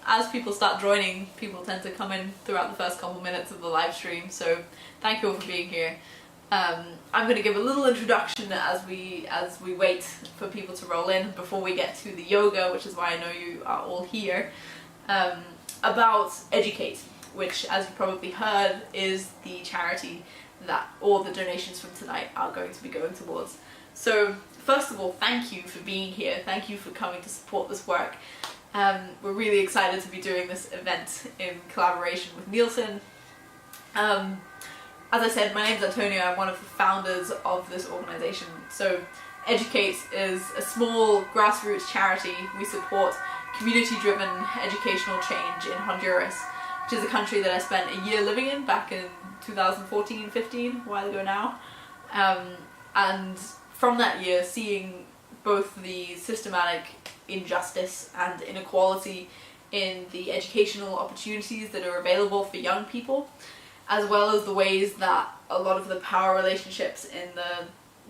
As people start joining, people tend to come in throughout the first couple minutes of the live stream, so thank you all for being here. I'm going to give a little introduction as we wait for people to roll in before we get to the yoga, which is why I know you are all here, about Educate, which, as you probably heard, is the charity that all the donations from tonight are going to be going towards. So first of all, thank you for being here, thank you for coming to support this work. We're really excited to be doing this event in collaboration with Nielsen. As I said, my name's Antonia, I'm one of the founders of this organisation. So Educate is a small grassroots charity. We support community-driven educational change in Honduras, which is a country that I spent a year living in back in 2014-15, a while ago now. And from that year, seeing both the systematic injustice and inequality in the educational opportunities that are available for young people, as well as the ways that a lot of the power relationships in the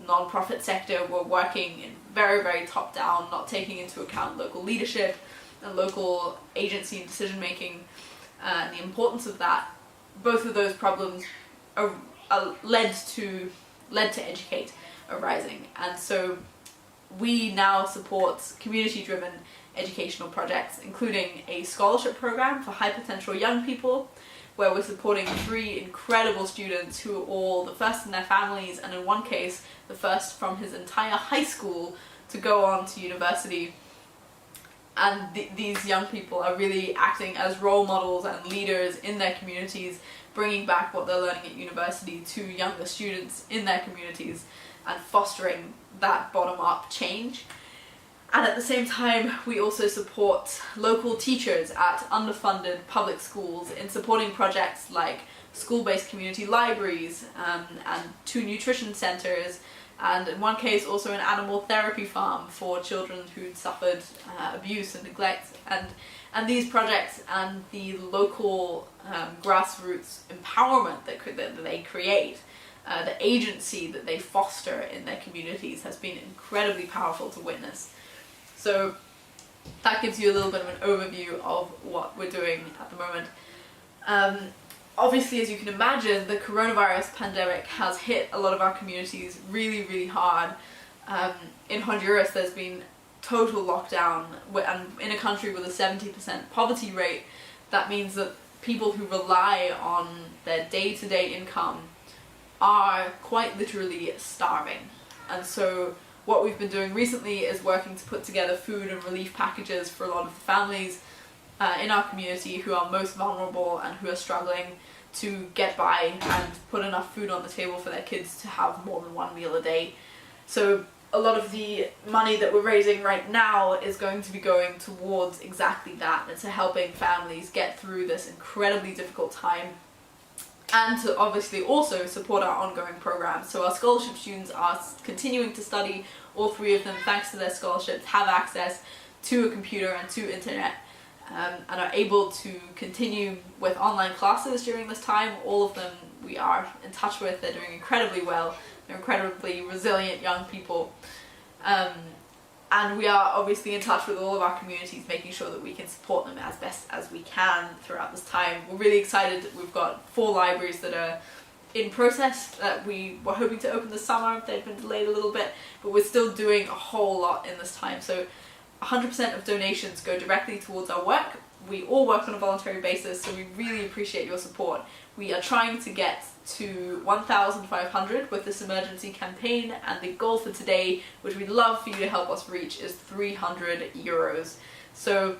non-profit sector were working in very, very top-down, not taking into account local leadership and local agency and decision-making, and the importance of that. Both of those problems are led to Educate arising, and so we now support community-driven educational projects, including a scholarship program for high potential young people, where we're supporting 3 incredible students who are all the first in their families, and in one case, the first from his entire high school to go on to university. And these young people are really acting as role models and leaders in their communities, bringing back what they're learning at university to younger students in their communities and fostering that bottom-up change. And at the same time, we also support local teachers at underfunded public schools in supporting projects like school-based community libraries, and 2 nutrition centres, and in one case also an animal therapy farm for children who'd suffered abuse and neglect. And these projects and the local grassroots empowerment that they create, the agency that they foster in their communities, has been incredibly powerful to witness. So that gives you a little bit of an overview of what we're doing at the moment. Obviously, as you can imagine, the coronavirus pandemic has hit a lot of our communities really, really hard. In Honduras, there's been total lockdown, and in a country with a 70% poverty rate, that means that people who rely on their day-to-day income are quite literally starving. And so what we've been doing recently is working to put together food and relief packages for a lot of the families in our community who are most vulnerable and who are struggling to get by and put enough food on the table for their kids to have more than 1 meal a day. So a lot of the money that we're raising right now is going to be going towards exactly that, and to helping families get through this incredibly difficult time, and to obviously also support our ongoing programs. So our scholarship students are continuing to study. All 3 of them, thanks to their scholarships, have access to a computer and to internet, and are able to continue with online classes during this time. All of them we are in touch with. They're doing incredibly well. They're incredibly resilient young people. And we are obviously in touch with all of our communities, making sure that we can support them as best as we can throughout this time. We're really excited that we've got 4 libraries that are in process that we were hoping to open this summer. They've been delayed a little bit, but we're still doing a whole lot in this time. So 100% of donations go directly towards our work. We all work on a voluntary basis, so we really appreciate your support. We are trying to get to 1,500 with this emergency campaign, and the goal for today, which we'd love for you to help us reach, is 300 euros. So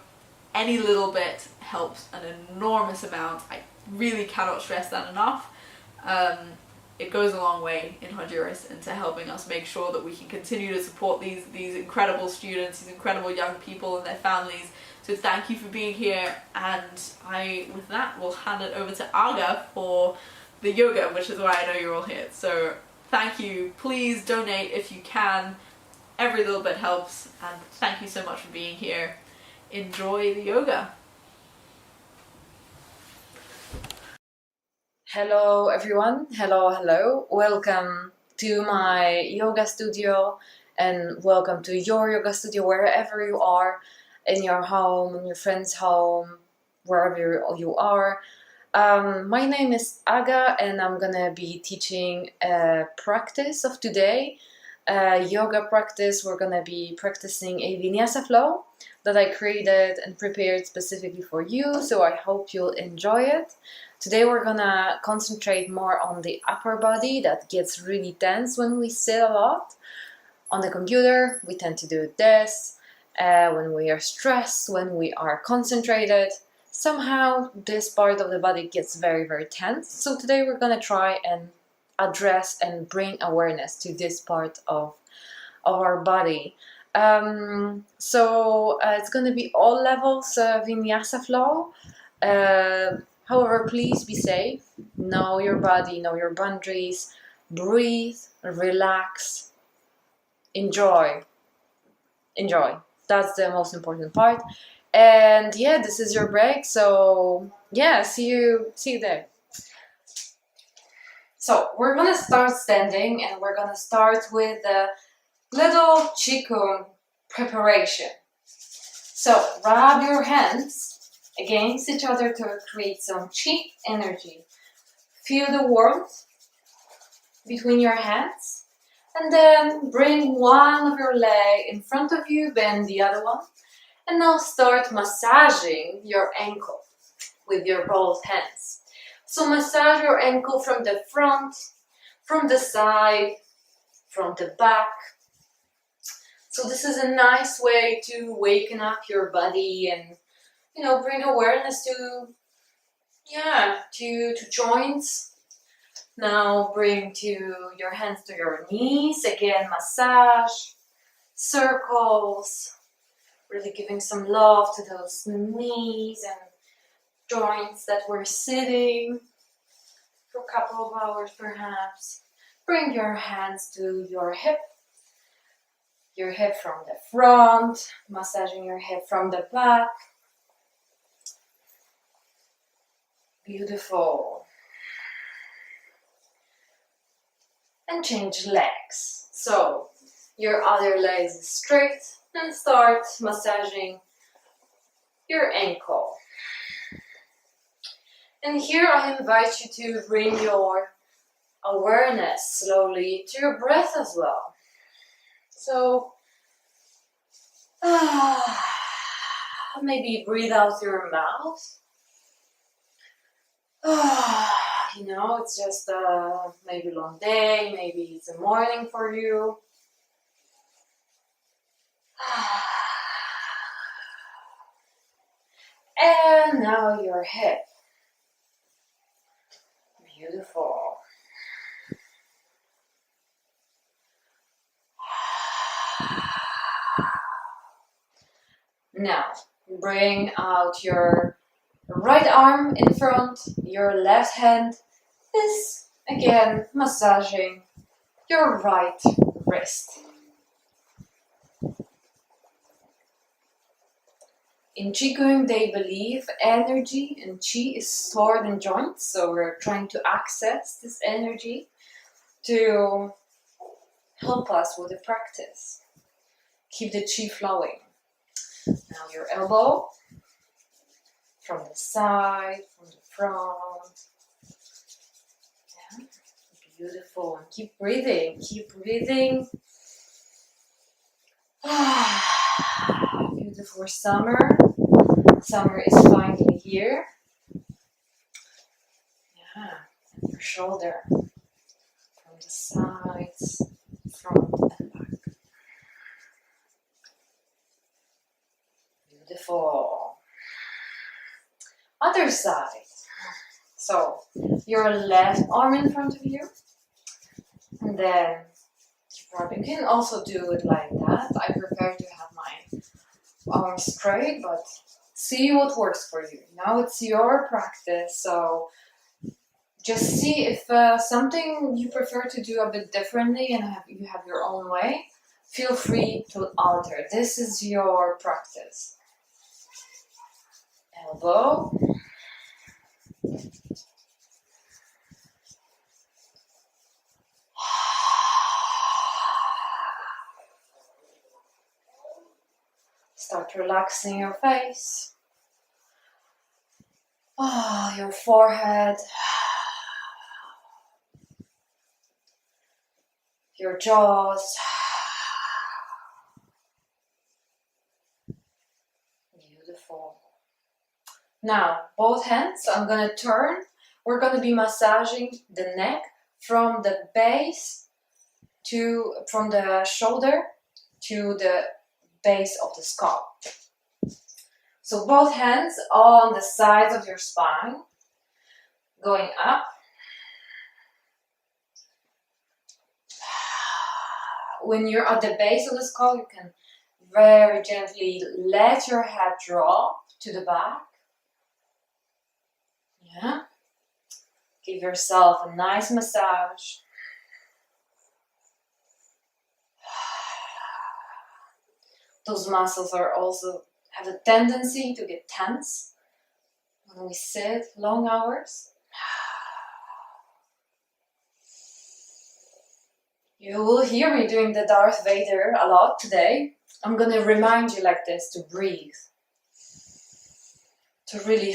any little bit helps an enormous amount. I really cannot stress that enough. It goes a long way in Honduras into helping us make sure that we can continue to support these incredible students, these incredible young people and their families. So thank you for being here, and with that, will hand it over to Aga for the yoga, which is why I know you're all here. So thank you. Please donate if you can. Every little bit helps, and thank you so much for being here. Enjoy the yoga. Hello everyone, hello, welcome to my yoga studio, and welcome to your yoga studio wherever you are. in your home, in your friend's home, wherever you are. My name is Aga, and I'm gonna be teaching a practice of today, a yoga practice. We're gonna be practicing a vinyasa flow that I created and prepared specifically for you, so I hope you'll enjoy it. Today we're gonna concentrate more on the upper body that gets really tense when we sit a lot. On the computer, we tend to do this. When we are stressed, when we are concentrated, somehow this part of the body gets very, very tense. So today we're gonna try and address and bring awareness to this part of our body. It's gonna be all levels of vinyasa flow. However, please be safe. Know your body, know your boundaries. Breathe, relax, enjoy. That's the most important part. And yeah, this is your break. So yeah, see you there. So we're gonna start standing, and we're gonna start with the little qigong preparation. So rub your hands against each other to create some qi energy. Feel the warmth between your hands, and then bring one of your legs in front of you, bend the other one, and now start massaging your ankle with your both hands. So massage your ankle from the front, from the side, from the back. So this is a nice way to waken up your body and, bring awareness to joints. Now bring your hands to your knees. Again, massage, circles, really giving some love to those knees and joints that we're sitting for a couple of hours perhaps. Bring your hands to your hip from the front, massaging your hip from the back. Beautiful. And change legs. So your other leg is straight, and start massaging your ankle. And here I invite you to bring your awareness slowly to your breath as well. So maybe breathe out through your mouth. It's just maybe a long day, maybe it's a morning for you. And now your hip. Beautiful. Now, bring out your right arm in front. Your left hand is again massaging your right wrist. In Qigong, they believe energy and Qi is stored in joints, so we're trying to access this energy to help us with the practice. Keep the Qi flowing. Now your elbow from the side, from the front. Yeah. Beautiful. And keep breathing. Beautiful summer. Summer is finally here. Yeah. And your shoulder from the sides, front and back. Beautiful. Other side. So your left arm in front of you, and then keep rubbing. You can also do it like that. I prefer to have my arms straight, but see what works for you. Now it's your practice, so just see if something you prefer to do a bit differently and you have your own way. Feel free to alter. This is your practice. Elbow. Start relaxing your face. Your forehead. Your jaws. Beautiful. Now, both hands, I'm going to turn. We're going to be massaging the neck from the base from the shoulder to the base of the scalp. So both hands on the sides of your spine, going up. When you're at the base of the skull, you can very gently let your head drop to the back. Yeah. Give yourself a nice massage. Those muscles are also have a tendency to get tense when we sit long hours. You will hear me doing the Darth Vader a lot today. I'm going to remind you like this to breathe. To really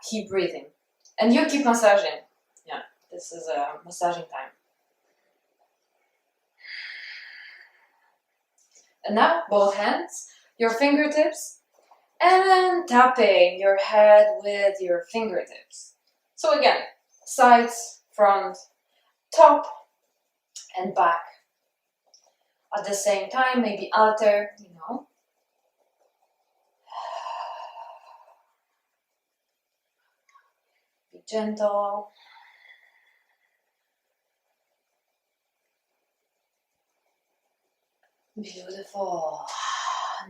keep breathing. And you keep massaging. Yeah, this is a massaging time. And now, both hands, your fingertips, and then tapping your head with your fingertips. So again, sides, front, top, and back. At the same time, maybe alter, Be gentle. Beautiful.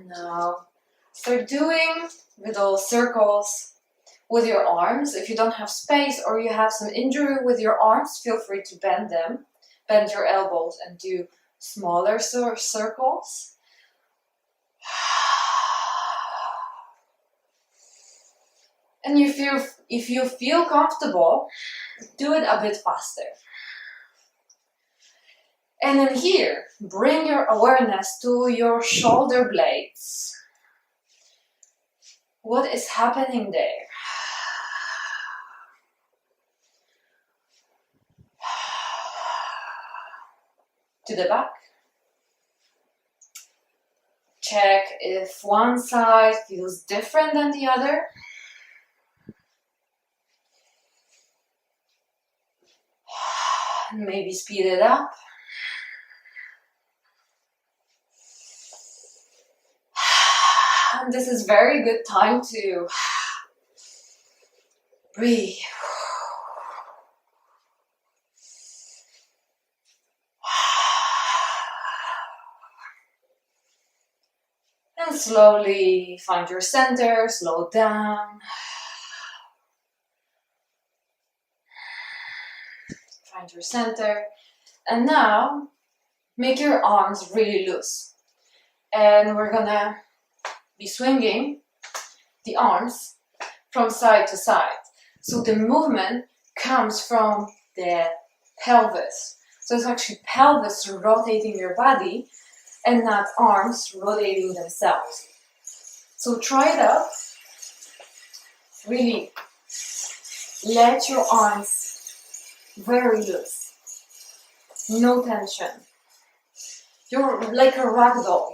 Now, start doing little circles with your arms. If you don't have space or you have some injury with your arms, feel free to bend them. Bend your elbows and do smaller circles. And if you feel comfortable, do it a bit faster. And then here, bring your awareness to your shoulder blades. What is happening there? To the back. Check if one side feels different than the other. Maybe speed it up. And this is very good time to breathe. And slowly find your center, slow down. Find your center. And now, make your arms really loose. And we're gonna be swinging the arms from side to side. So the movement comes from the pelvis. So it's actually pelvis rotating your body and not arms rotating themselves. So try it out. Really let your arms very loose. No tension. You're like a rag doll,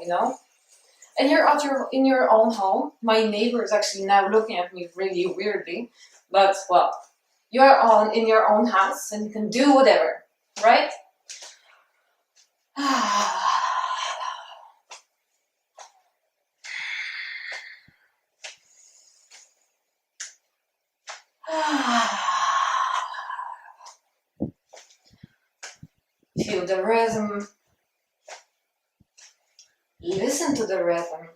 And you're in your own home. My neighbor is actually now looking at me really weirdly. But, well, you're in your own house and you can do whatever, right? Feel the rhythm. Listen to the rhythm.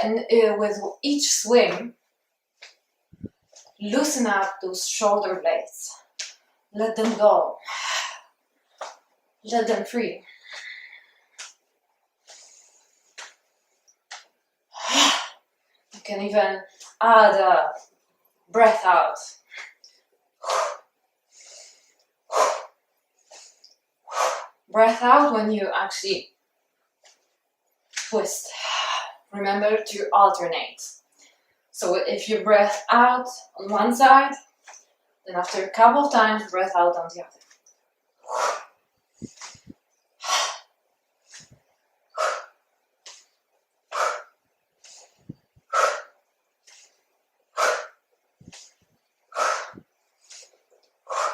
And with each swing, loosen up those shoulder blades. Let them go. Let them free. You can even add a breath out. Breath out when you actually twist. Remember to alternate. So if you breath out on one side, then after a couple of times, breath out on the other.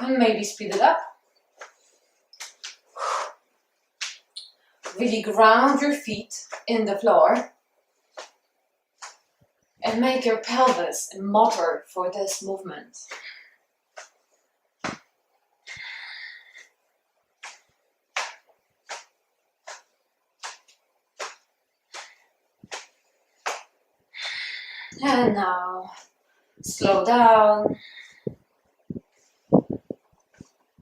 And maybe speed it up. Really ground your feet in the floor and make your pelvis a motor for this movement. And now slow down,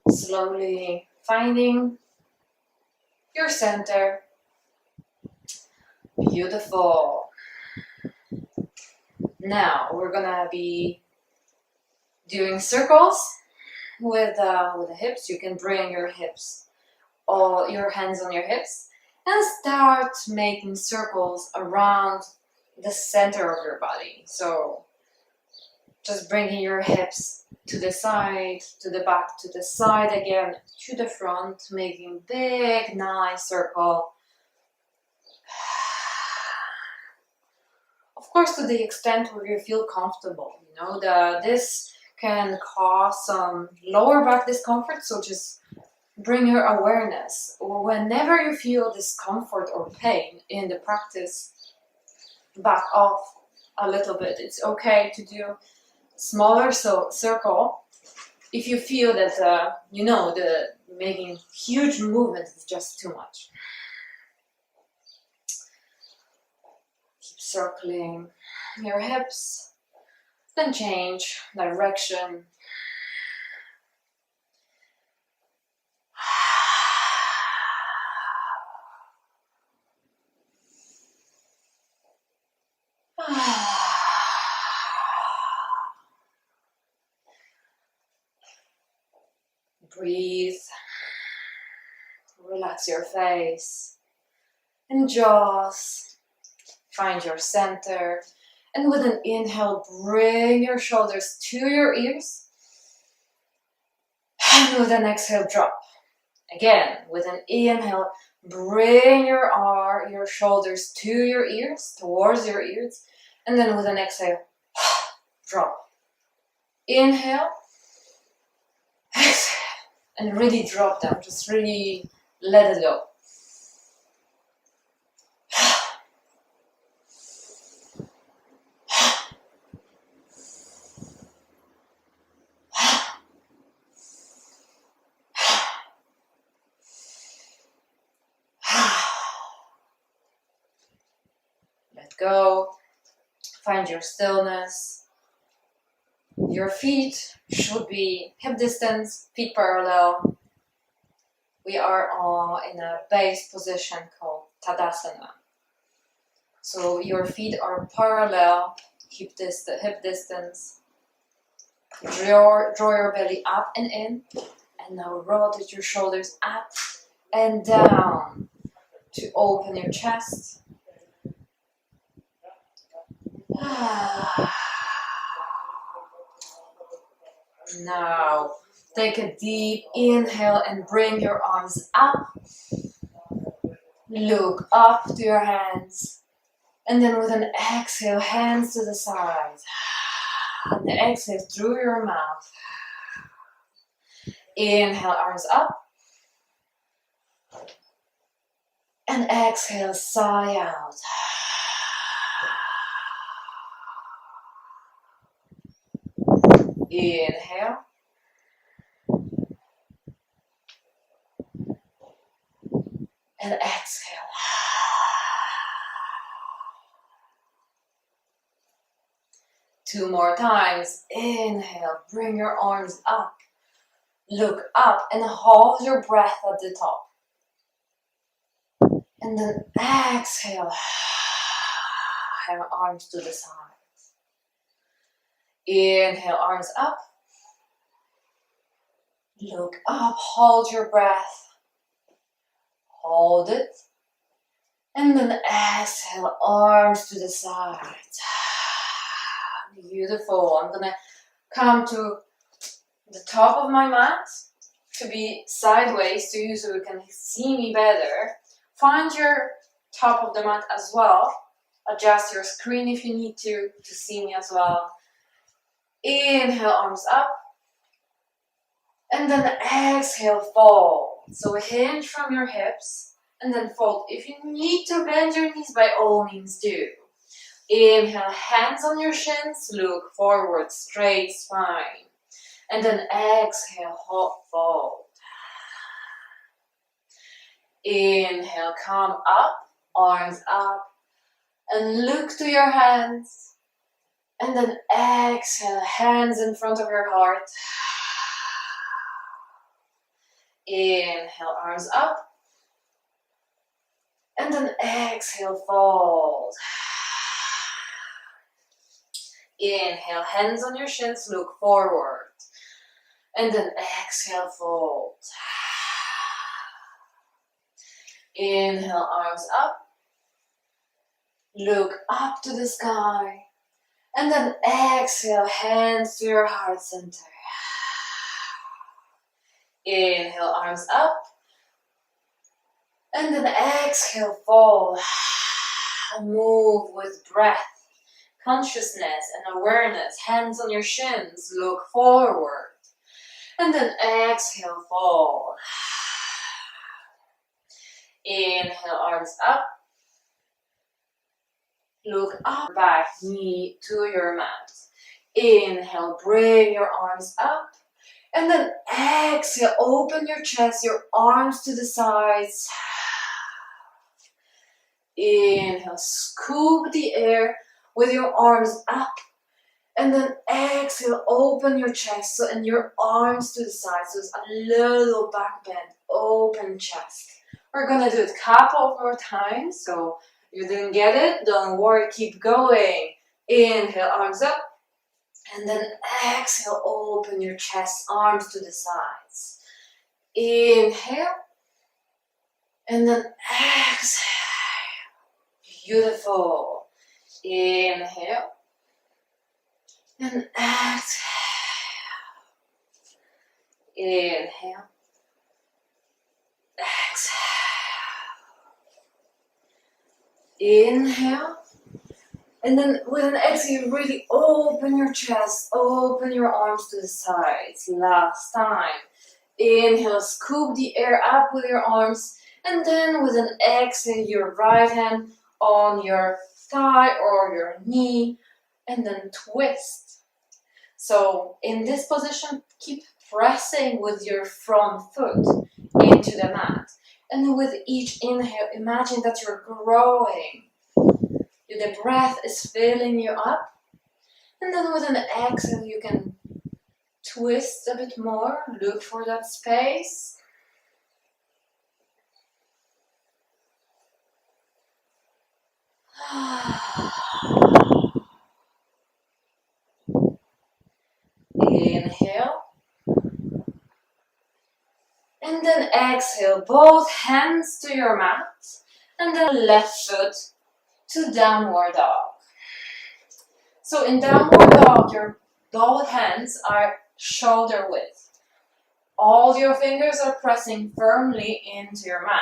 slowly finding your center. Beautiful. Now we're gonna be doing circles with the hips. You can bring your hips or your hands on your hips and start making circles around the center of your body. So just bringing your hips to the side, to the back, to the side again, to the front, making big, nice circle. Of course, to the extent where you feel comfortable. You know, this can cause some lower back discomfort, so just bring your awareness. Whenever you feel discomfort or pain in the practice, back off a little bit. It's okay to do smaller circle if you feel that the making huge movements is just too much. Keep circling your hips, then change direction. Breathe. Relax your face and jaws. Find your center. And with an inhale, bring your shoulders to your ears. And with an exhale, drop. Again, with an inhale, bring your shoulders to your ears, towards your ears. And then with an exhale, drop. Inhale. Exhale. And really drop down. Just really let it go. Let go. Find your stillness. Your feet should be hip distance, feet parallel. We are in a base position called Tadasana. So your feet are parallel, hip distance. Draw your belly up and in. And now rotate your shoulders up and down to open your chest. Now, take a deep inhale and bring your arms up. Look up to your hands. And then with an exhale, hands to the side. And exhale through your mouth. Inhale, arms up. And exhale, sigh out. Inhale. And exhale. Two more times. Inhale, bring your arms up. Look up and hold your breath at the top. And then exhale. And arms to the side. Inhale, arms up. Look up, hold your breath. Hold it. And then exhale, arms to the sides. Beautiful. I'm gonna come to the top of my mat to be sideways to you so you can see me better. Find your top of the mat as well. Adjust your screen if you need to see me as well. Inhale, arms up. And then exhale, fold. So hinge from your hips and then fold. If you need to bend your knees, by all means do. Inhale, hands on your shins, look forward, straight spine. And then exhale, fold. Inhale, come up, arms up, and look to your hands. And then exhale, hands in front of your heart. Inhale, arms up. And then exhale, fold. Inhale, hands on your shins, look forward. And then exhale, fold. Inhale, arms up. Look up to the sky. And then exhale, hands to your heart center. Inhale, arms up. And then exhale, fold. Move with breath, consciousness and awareness. Hands on your shins, look forward. And then exhale, fold. Inhale, arms up. Look up, back knee to your mat. Inhale, bring your arms up. And then exhale, open your chest, your arms to the sides. Inhale, scoop the air with your arms up. And then exhale, open your chest and your arms to the side. So it's a little back bend, open chest. We're gonna do it a couple more times. So you didn't get it, don't worry, keep going. Inhale, arms up. And then exhale, open your chest, arms to the sides. Inhale. And then exhale. Beautiful. Inhale. And exhale. Inhale. Exhale. Inhale. And then with an exhale, really open your chest, open your arms to the sides. Last time. Inhale, scoop the air up with your arms. And then with an exhale, your right hand on your thigh or your knee. And then twist. So in this position, keep pressing with your front foot into the mat. And with each inhale, imagine that you're growing. The breath is filling you up. And then with an exhale, you can twist a bit more. Look for that space. Inhale. And then exhale, both hands to your mat. And then left foot to downward dog. So in downward dog, your both hands are shoulder width. All your fingers are pressing firmly into your mat.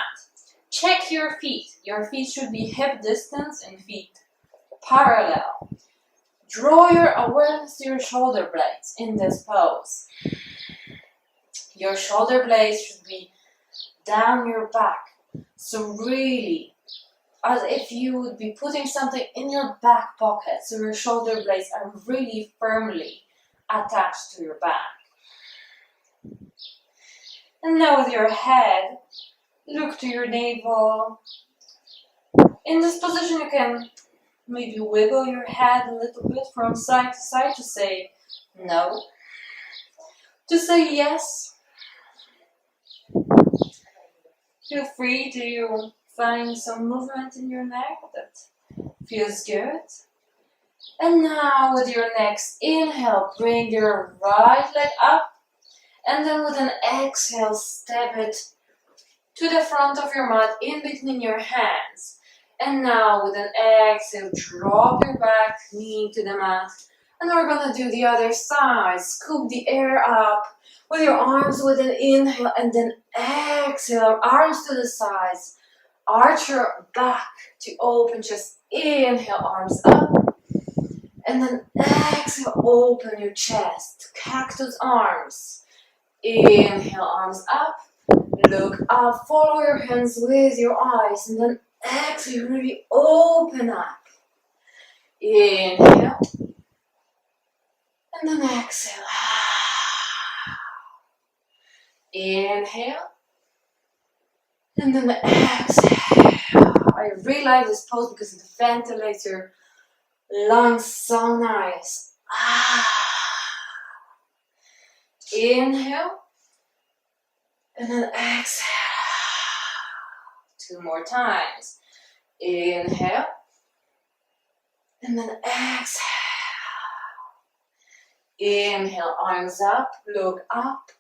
Check your feet. Your feet should be hip distance and feet parallel. Draw your awareness to your shoulder blades in this pose. Your shoulder blades should be down your back. So really, as if you would be putting something in your back pocket. So your shoulder blades are really firmly attached to your back. And now with your head, look to your navel. In this position, you can maybe wiggle your head a little bit from side to side to say no, to say yes. Feel free to find some movement in your neck that feels good. And now with your next inhale, bring your right leg up. And then with an exhale, step it to the front of your mat in between your hands. And now with an exhale, drop your back knee to the mat. And we're gonna do the other side. Scoop the air up with your arms with an inhale and then exhale, arms to the sides. Arch your back to open, just inhale, arms up. And then exhale, open your chest, cactus arms. Inhale, arms up. Look up, follow your hands with your eyes, and then exhale, really open up. Inhale, and then exhale. Inhale, and then exhale. I really like this pose because it ventilates your lungs so nice. Inhale, and then exhale. 2 more times. Inhale, and then exhale. Inhale, arms up, look up.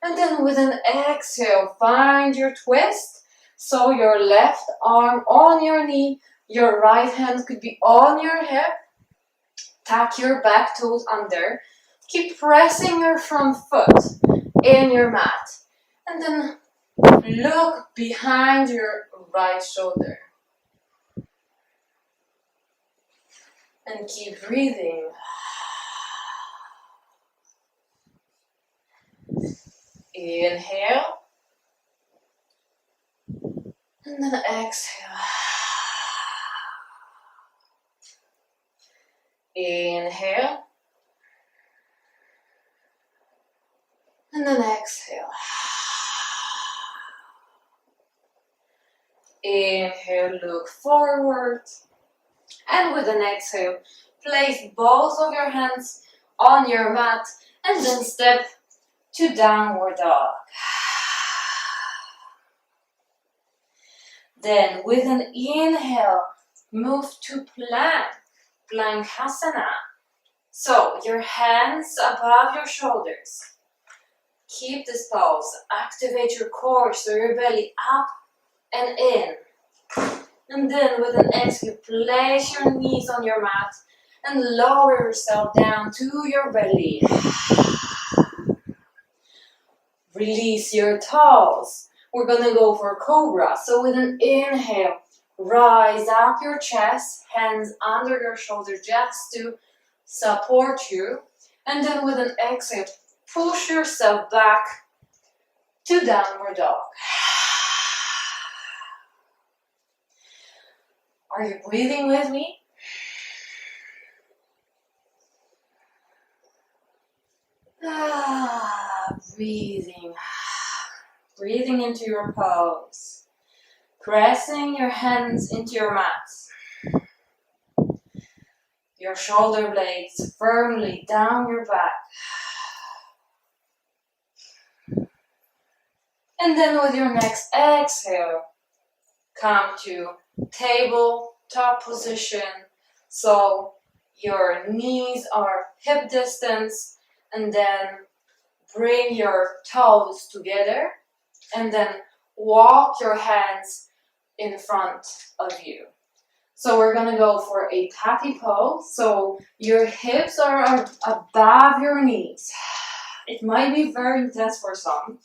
And then with an exhale, find your twist. So your left arm on your knee, your right hand could be on your hip. Tuck your back toes under. Keep pressing your front foot in your mat. And then look behind your right shoulder. And keep breathing. Inhale. And then exhale. Inhale. And then exhale. Inhale, look forward. And with an exhale, place both of your hands on your mat and then step to downward dog. Then with an inhale, move to plank, Plankhasana. So your hands above your shoulders. Keep this pose, activate your core, so your belly up and in. And then with an exhale, place your knees on your mat and lower yourself down to your belly. Release your toes. We're gonna go for Cobra. So with an inhale, rise up your chest, hands under your shoulder just to support you. And then with an exhale, push yourself back to downward dog. Are you breathing with me? Breathing. Breathing into your pose. Pressing your hands into your mat. Your shoulder blades firmly down your back. And then with your next exhale, come to tabletop position. So your knees are hip distance, and then bring your toes together, and then walk your hands in front of you. So we're gonna go for a taki pose. So your hips are above your knees. It might be very intense for some.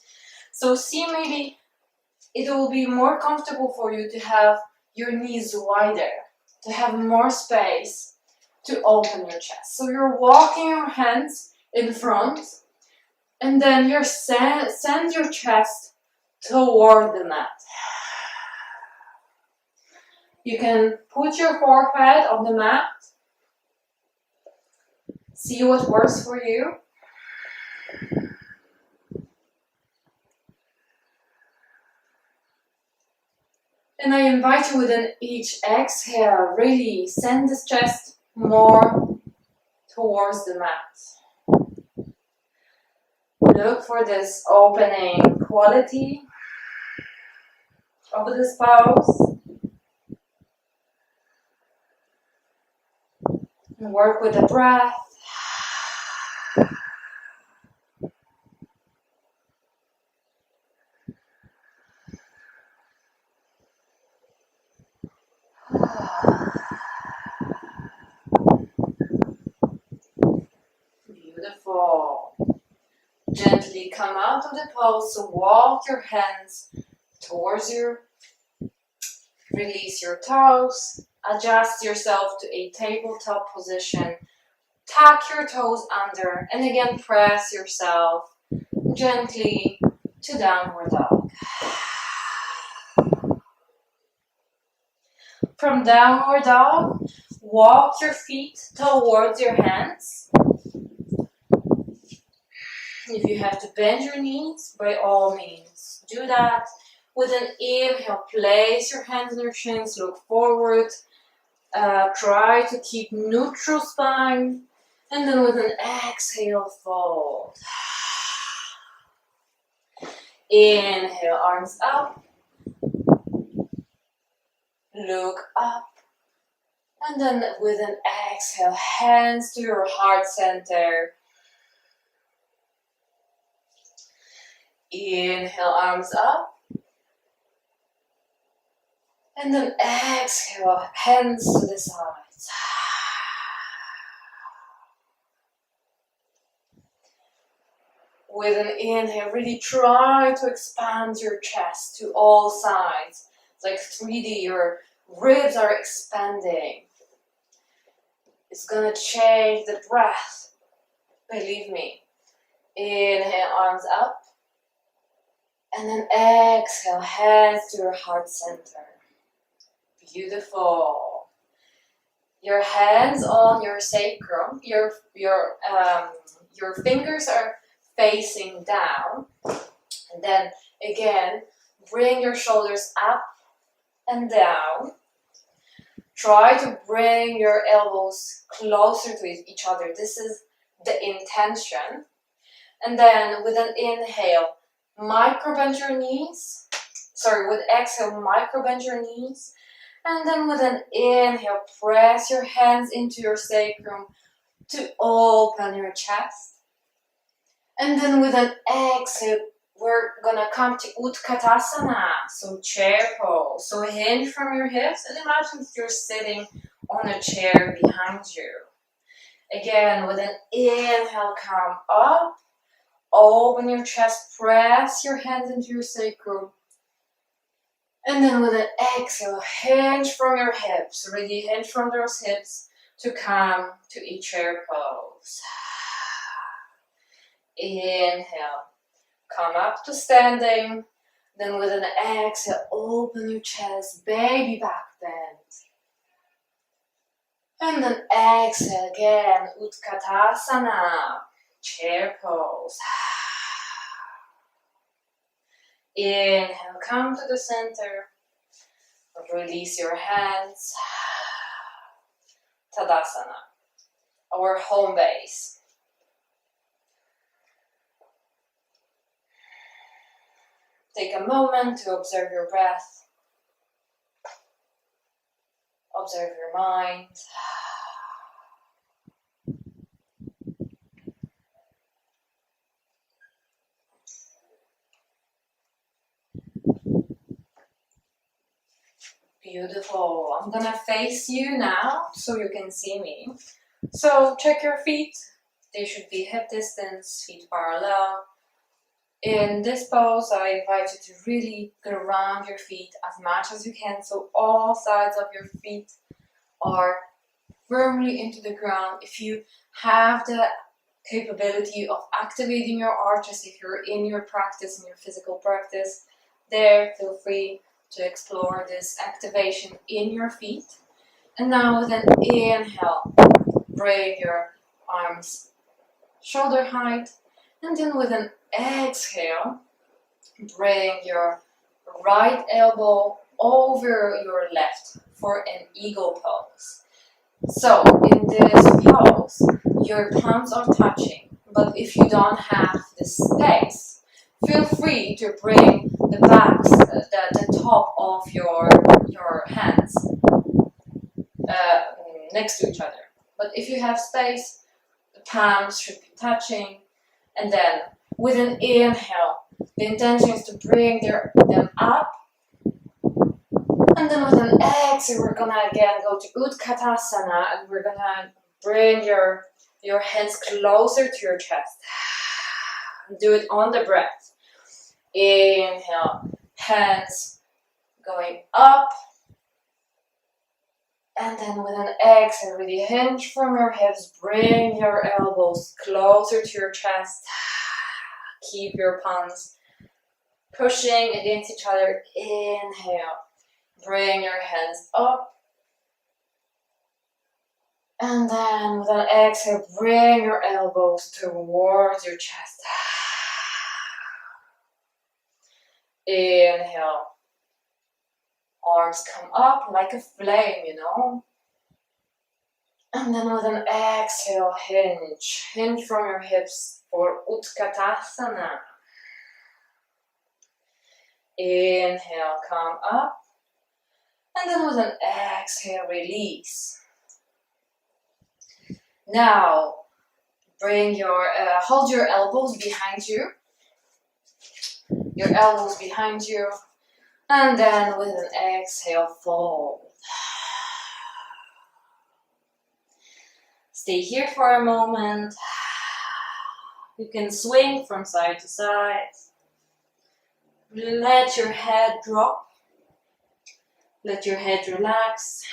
So see, maybe it will be more comfortable for you to have your knees wider, to have more space to open your chest. So you're walking your hands in front, and then you send your chest toward the mat. You can put your forehead on the mat. See what works for you. And I invite you with each exhale, really send this chest more towards the mat. Look for this opening quality of this pose. And work with the breath. gently come out of the pose. So walk your hands towards you. Release your toes. Adjust yourself to a tabletop position. Tuck your toes under. And again, press yourself gently to downward dog. From downward dog, walk your feet towards your hands. If you have to bend your knees, by all means, do that. With an inhale, place your hands on your shins, look forward. Try to keep neutral spine. And then with an exhale, fold. Inhale, arms up. Look up. And then with an exhale, hands to your heart center. Inhale, arms up. And then exhale, hands to the sides. With an inhale, really try to expand your chest to all sides. It's like 3D, your ribs are expanding. It's gonna change the breath, believe me. Inhale, arms up. And then exhale, hands to your heart center. Beautiful. Your hands on your sacrum. Your fingers are facing down. And then again, bring your shoulders up and down. Try to bring your elbows closer to each other. This is the intention. And then with an inhale, micro-bend your knees. With exhale, micro-bend your knees. And then with an inhale, press your hands into your sacrum to open your chest. And then with an exhale, we're gonna come to Utkatasana, so chair pose. So hinge from your hips and imagine that you're sitting on a chair behind you. Again, with an inhale, come up. Open your chest, press your hands into your sacrum. And then with an exhale, hinge from your hips. Really hinge from those hips to come to a chair pose. Inhale, come up to standing. Then with an exhale, open your chest, baby back bend. And then exhale again, Utkatasana, chair pose. Inhale, come to the center. Release your hands. Tadasana, our home base. Take a moment to observe your breath. Observe your mind. Beautiful. I'm gonna face you now so you can see me. So check your feet. They should be hip distance, feet parallel. In this pose, I invite you to really ground your feet as much as you can, so all sides of your feet are firmly into the ground. If you have the capability of activating your arches, if you're in your practice, in your physical practice, there, feel free to explore this activation in your feet. And now with an inhale, bring your arms shoulder height. And then with an exhale, bring your right elbow over your left for an eagle pose. So in this pose, your palms are touching, but if you don't have the space, feel free to bring the backs, the top of your hands next to each other. But if you have space, the palms should be touching. And then with an inhale, the intention is to bring them up. And then with an exhale, we're gonna again go to Utkatasana, and we're gonna bring your hands closer to your chest. Do it on the breath. Inhale, hands going up. And then with an exhale, really hinge from your hips. Bring your elbows closer to your chest. Keep your palms pushing against each other. Inhale. Bring your hands up. And then with an exhale, bring your elbows towards your chest. Inhale. Arms come up like a flame, you know. And then with an exhale, hinge. Hinge from your hips for Utkatasana. Inhale, come up. And then with an exhale, release. Now, hold your elbows behind you. Your elbows behind you. And then with an exhale, fold. Stay here for a moment. You can swing from side to side. Let your head drop. Let your head relax.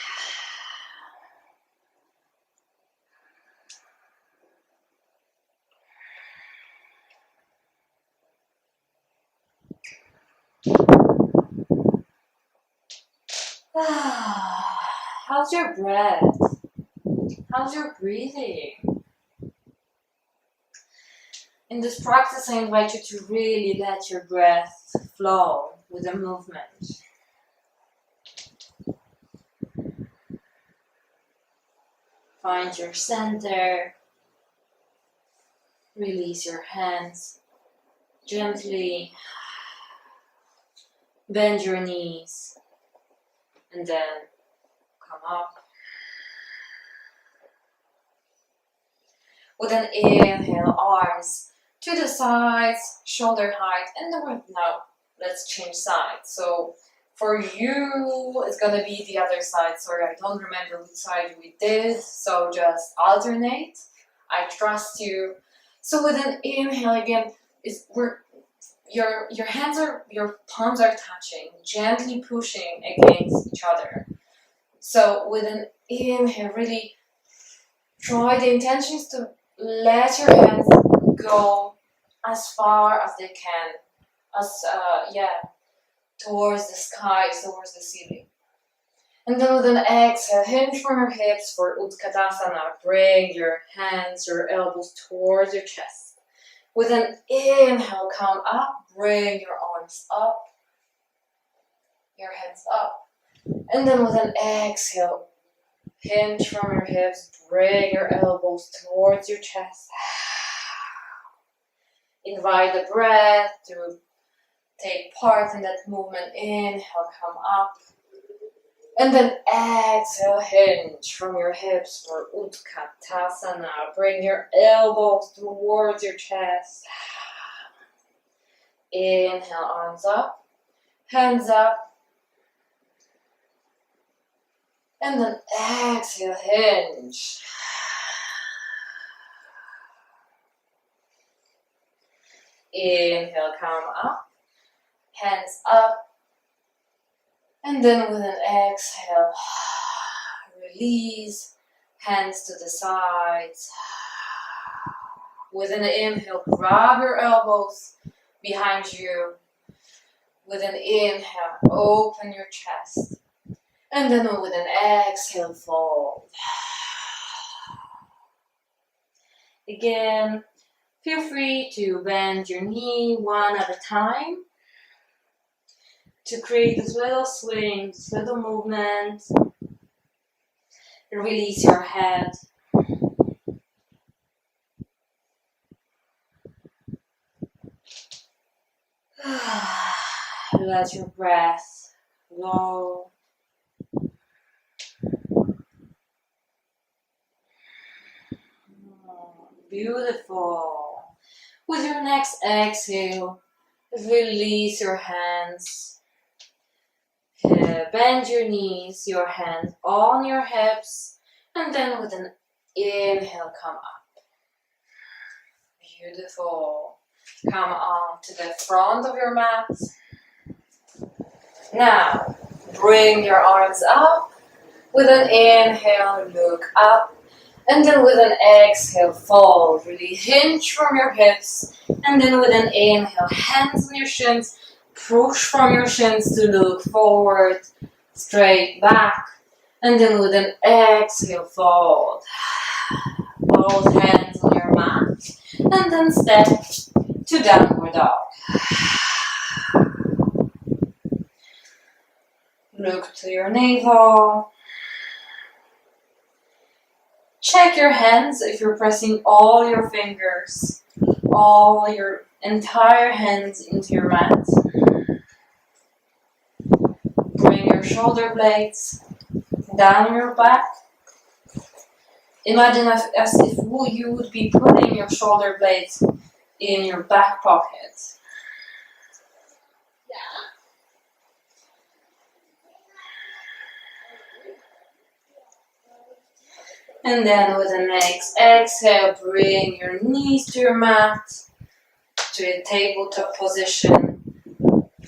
How's your breath? How's your breathing? In this practice, I invite you to really let your breath flow with the movement. Find your center. Release your hands gently. Bend your knees. And then come up. With an inhale, arms to the sides, shoulder height, and then now let's change sides. So for you, it's gonna be the other side. Sorry, I don't remember which side we did, so just alternate. I trust you. So with an inhale again, your hands your palms are touching, gently pushing against each other. So with an inhale, really try the intentions to let your hands go as far as they can, towards the sky, towards the ceiling. And then with an exhale, hinge from your hips for Utkatasana. Bring your hands, your elbows towards your chest. With an inhale, come up, bring your arms up, your hands up. And then with an exhale, hinge from your hips, bring your elbows towards your chest. Invite the breath to take part in that movement. Inhale, come up. And then exhale, hinge from your hips for Utkatasana. Bring your elbows towards your chest. Inhale, arms up, hands up. And then exhale, hinge. Inhale, come up, hands up. And then with an exhale, release, hands to the sides. With an inhale, grab your elbows behind you. With an inhale, open your chest. And then with an exhale, fold. Again, feel free to bend your knee one at a time to create this little swing, this little movement. Release your head. Let your breath flow. Beautiful. With your next exhale, release your hands. Bend your knees, your hands on your hips, and then with an inhale, come up. Beautiful. Come on to the front of your mat. Now, bring your arms up. With an inhale, look up. And then with an exhale, fold. Really hinge from your hips. And then with an inhale, hands on your shins. Push from your shins to look forward. Straight back. And then with an exhale, fold. Both hands on your mat. And then step to downward dog. Look to your navel. Check your hands if you're pressing all your fingers, all your entire hands into your mat. Bring your shoulder blades down your back. Imagine as if you would be putting your shoulder blades in your back pocket. And then with the next exhale, bring your knees to your mat, to a tabletop position.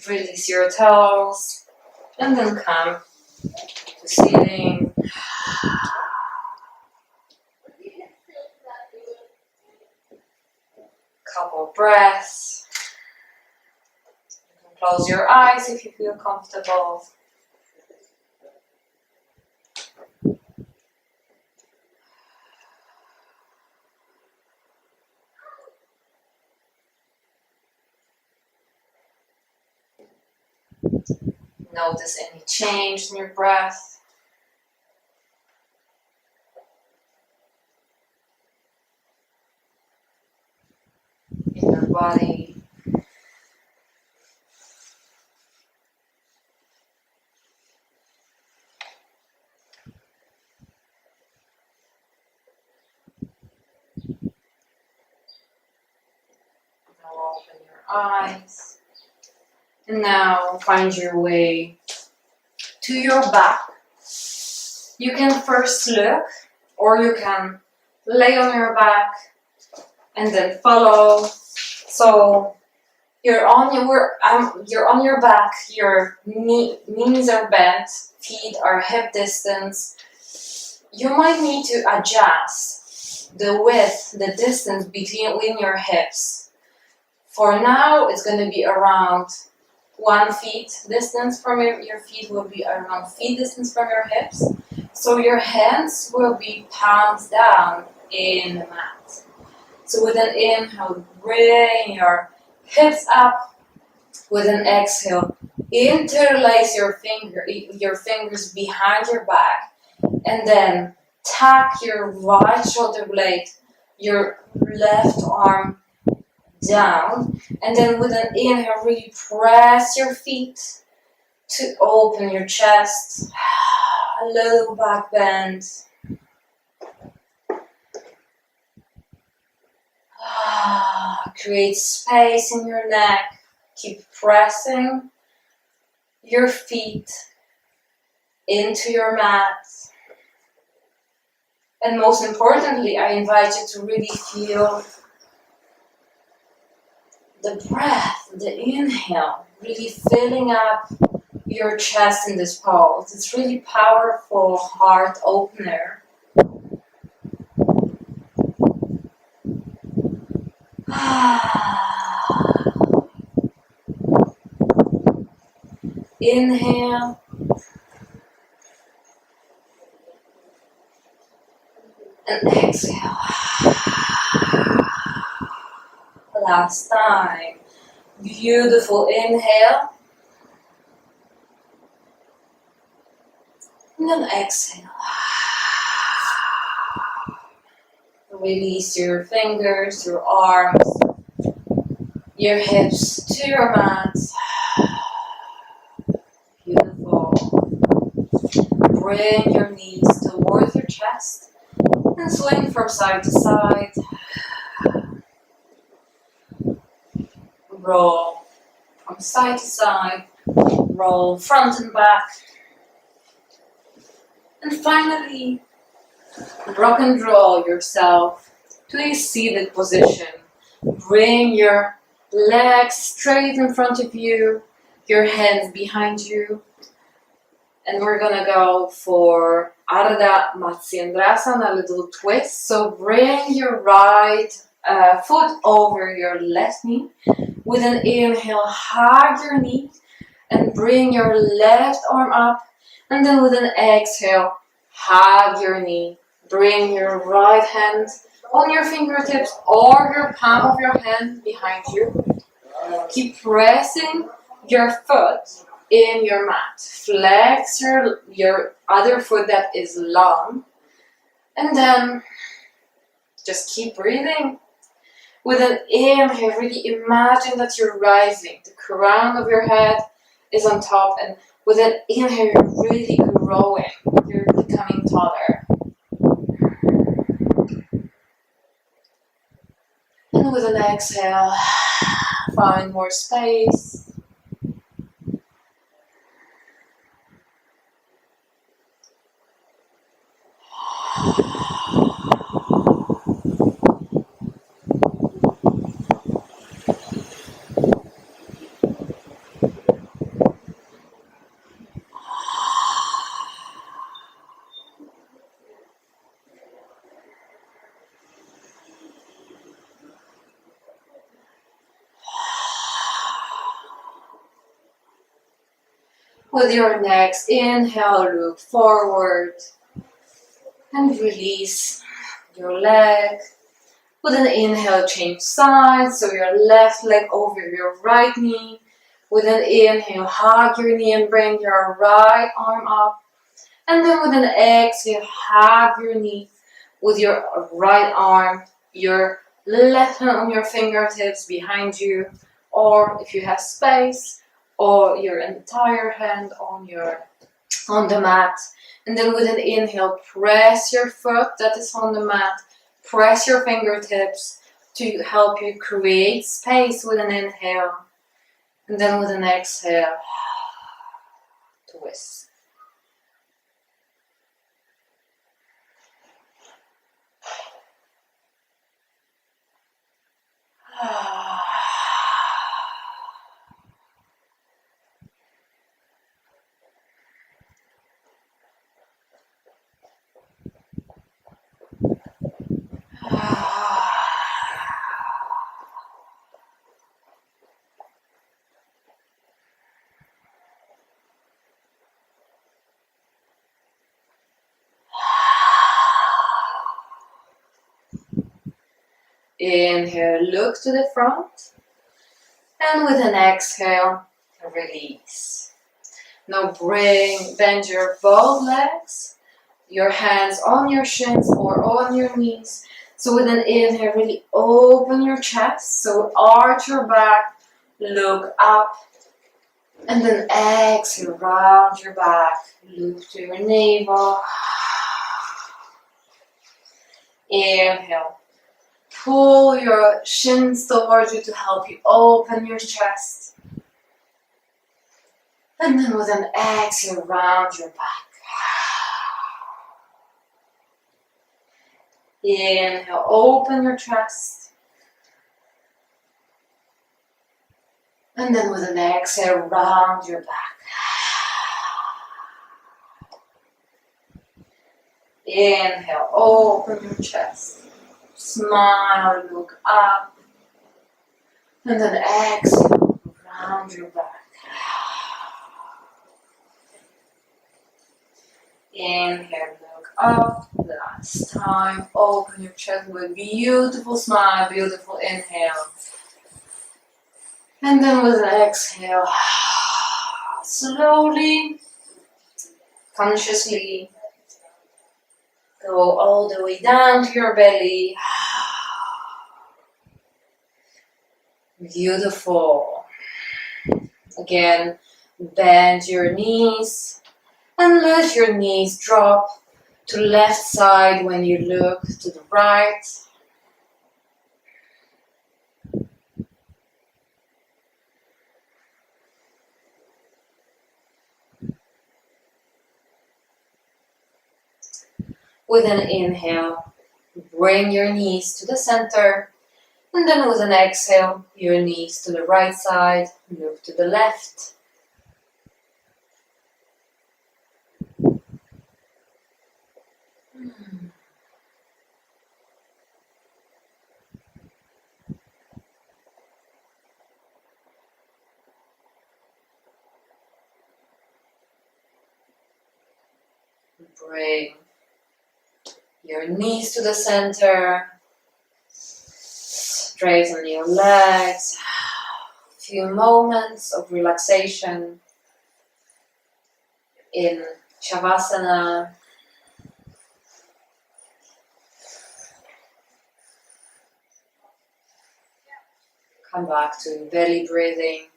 Release your toes, and then come to seating. Couple breaths. You can close your eyes if you feel comfortable. Notice any change in your breath. In your body. Now open your eyes. And now find your way to your back. You can first look, or you can lay on your back and then follow. So you're on your back, your knees are bent, feet are hip distance. You might need to adjust the width, the distance between your hips. For now, it's going to be around 1 feet distance from your feet will be around feet distance from your hips. So your hands will be palms down in the mat. So with an inhale, bring your hips up. With an exhale, interlace your fingers behind your back, and then tuck your right shoulder blade, your left arm down, and then with an inhale, really press your feet to open your chest, a little back bend. Create space in your neck. Keep pressing your feet into your mat. And most importantly, I invite you to really feel the breath, the inhale, really filling up your chest in this pose. It's really powerful heart opener. Inhale. And exhale. Last time. Beautiful inhale. And then exhale. Release your fingers, your arms, your hips to your mat. Beautiful. Bring your knees towards your chest and swing from side to side. Roll from side to side. Roll front and back. And finally, rock and roll yourself to a seated position. Bring your Legs straight in front of you, your hands behind you. And we're gonna go for Ardha Matsyendrasana, a little twist. So bring your right foot over your left knee. With an inhale, hug your knee and bring your left arm up. And then with an exhale, hug your knee. Bring your right hand on your fingertips or your palm of your hand behind you. Keep pressing your foot in your mat. Flex your other foot that is long. And then just keep breathing. With an inhale, really imagine that you're rising. The crown of your head is on top, and with an inhale, you're really growing. You're becoming taller. And with an exhale, find more space. With your next inhale, look forward and release your leg. With an inhale, change sides, so your left leg over your right knee. With an inhale, hug your knee and bring your right arm up. And then with an exhale, hug your knee with your right arm, your left hand on your fingertips behind you, or if you have space, or your entire hand on the mat. And then with an inhale, press your foot that is on the mat, press your fingertips to help you create space with an inhale. And then with an exhale, twist. Inhale, look to the front. And with an exhale, release. Now bend your both legs, your hands on your shins or on your knees. So with an inhale, really open your chest. So arch your back, look up. And then exhale, round your back, look to your navel. Inhale. Pull your shins towards you to help you open your chest. And then with an exhale, round your back. Inhale, open your chest. And then with an exhale, round your back. Inhale, open your chest. Smile, look up. And then exhale, round your back. Inhale, look up. Last time, open your chest with a beautiful smile, beautiful inhale. And then with an exhale, slowly, consciously, go all the way down to your belly. Beautiful. Again, bend your knees and let your knees drop to left side when you look to the right. With an inhale, bring your knees to the center And then with an exhale, your knees to the right side, move to the left. Bring your knees to the center. Straighten your legs. A few moments of relaxation in Shavasana. Come back to belly breathing.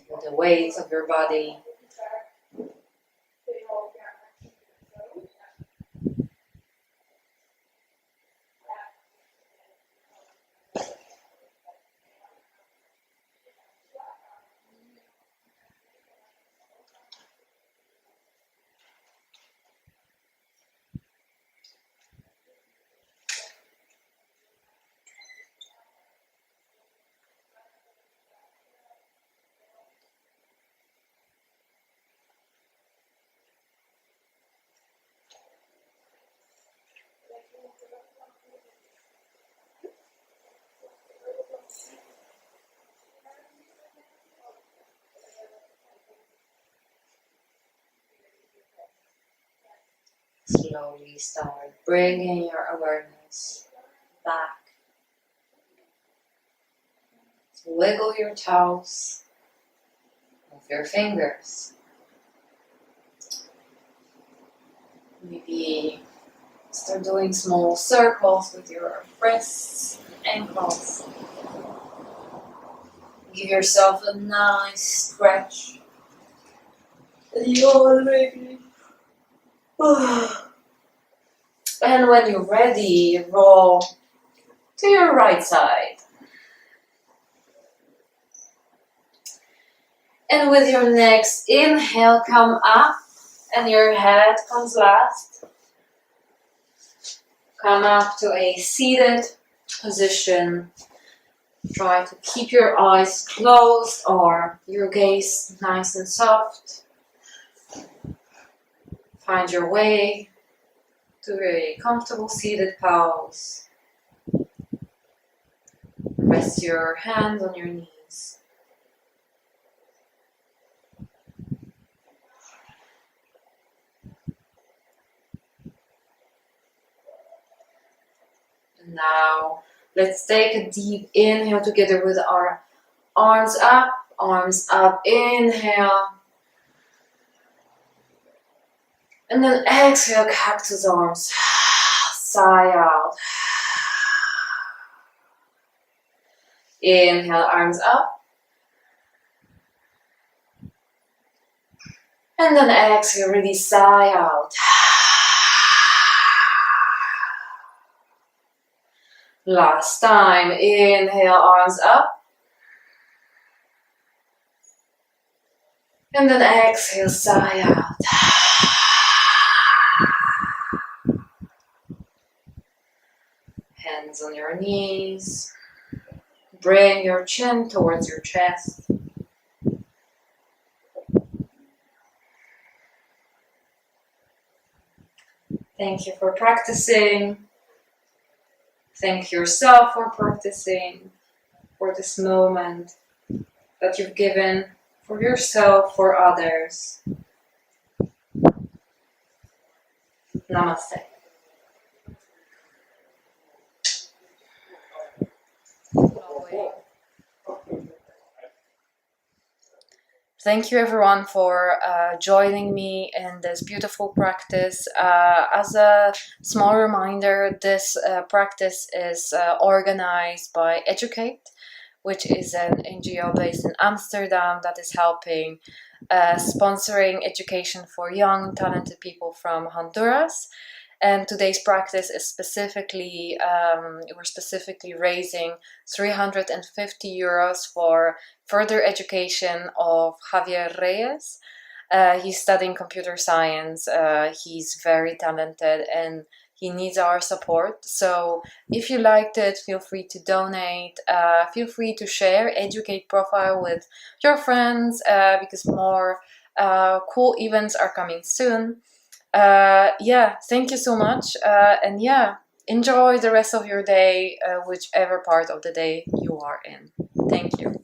Feel the weight of your body. Slowly start bringing your awareness back. So wiggle your toes, move your fingers. Maybe start doing small circles with your wrists, ankles. Give yourself a nice stretch. And when you're ready, roll to your right side. And with your next inhale, come up and your head comes last. Come up to a seated position. Try to keep your eyes closed or your gaze nice and soft. Find your way to a comfortable seated pose. Rest your hands on your knees. And now let's take a deep inhale together with our arms up, inhale. And then exhale, cactus arms, sigh out. Inhale, arms up. And then exhale, really sigh out. Last time, inhale, arms up. And then exhale, sigh out. Hands on your knees. Bring your chin towards your chest. Thank you for practicing. Thank yourself for practicing, for this moment that you've given for yourself, for others. Namaste. Thank you everyone for joining me in this beautiful practice. As a small reminder, this practice is organized by Educate, which is an NGO based in Amsterdam that is helping sponsoring education for young, talented people from Honduras. And today's practice is specifically, we're specifically raising 350 euros for further education of Javier Reyes. He's studying computer science. He's very talented and he needs our support. So if you liked it, feel free to donate. Feel free to share Educate profile with your friends because more cool events are coming soon. Yeah, thank you so much. And yeah, enjoy the rest of your day, whichever part of the day you are in. Thank you.